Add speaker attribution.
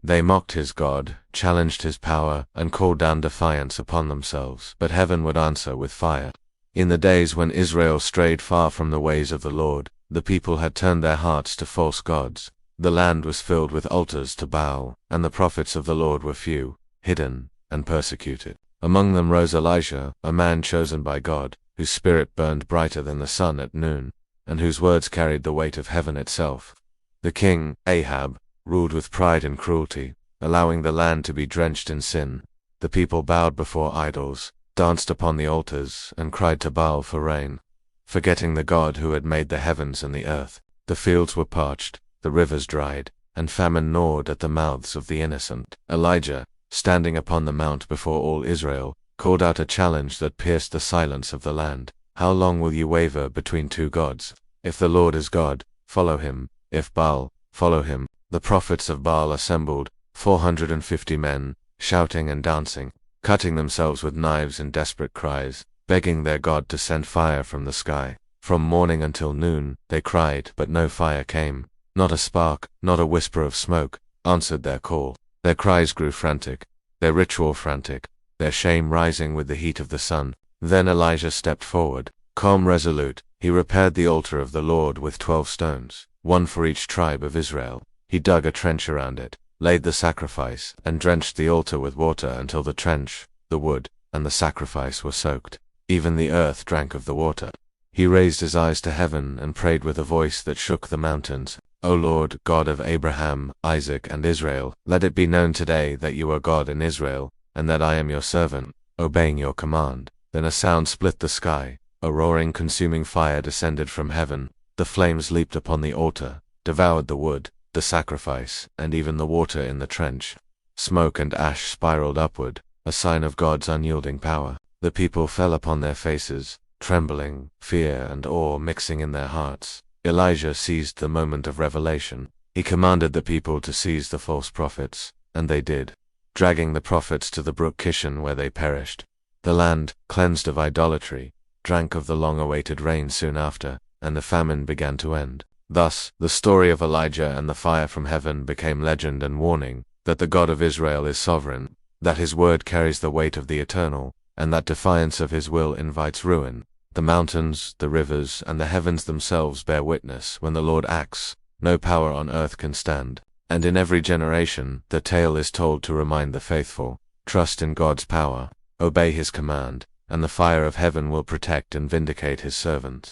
Speaker 1: They mocked his God, challenged his power, and called down defiance upon themselves, but heaven would answer with fire. In the days when Israel strayed far from the ways of the Lord, the people had turned their hearts to false gods. The land was filled with altars to Baal, and the prophets of the Lord were few, hidden, and persecuted. Among them rose Elijah, a man chosen by God, whose spirit burned brighter than the sun at noon, and whose words carried the weight of heaven itself. The king, Ahab, ruled with pride and cruelty, allowing the land to be drenched in sin. The people bowed before idols, danced upon the altars, and cried to Baal for rain. Forgetting the God who had made the heavens and the earth, the fields were parched, the rivers dried, and famine gnawed at the mouths of the innocent. Elijah, standing upon the mount before all Israel, called out a challenge that pierced the silence of the land. How long will you waver between two gods? If the Lord is God, follow him. If Baal, follow him. The prophets of Baal assembled, 450 men, shouting and dancing, cutting themselves with knives in desperate cries, begging their God to send fire from the sky. From morning until noon, they cried, but no fire came. Not a spark, not a whisper of smoke, answered their call. Their cries grew frantic, their ritual frantic, their shame rising with the heat of the sun. Then Elijah stepped forward. Calm, resolute, he repaired the altar of the Lord with 12 stones, one for each tribe of Israel. He dug a trench around it, laid the sacrifice, and drenched the altar with water until the trench, the wood, and the sacrifice were soaked. Even the earth drank of the water. He raised his eyes to heaven and prayed with a voice that shook the mountains. O Lord, God of Abraham, Isaac, and Israel, let it be known today that you are God in Israel, and that I am your servant, obeying your command. Then a sound split the sky. A roaring, consuming fire descended from heaven. The flames leaped upon the altar, devoured the wood, the sacrifice, and even the water in the trench. Smoke and ash spiraled upward, a sign of God's unyielding power. The people fell upon their faces, trembling, fear and awe mixing in their hearts. Elijah seized the moment of revelation. He commanded the people to seize the false prophets, and they did, dragging the prophets to the brook Kishon where they perished. The land, cleansed of idolatry, drank of the long-awaited rain soon after, and the famine began to end. Thus, the story of Elijah and the fire from heaven became legend and warning, that the God of Israel is sovereign, that his word carries the weight of the eternal, and that defiance of his will invites ruin. The mountains, the rivers, and the heavens themselves bear witness. When the Lord acts, no power on earth can stand. And in every generation, the tale is told to remind the faithful, trust in God's power, obey his command, and the fire of heaven will protect and vindicate his servants.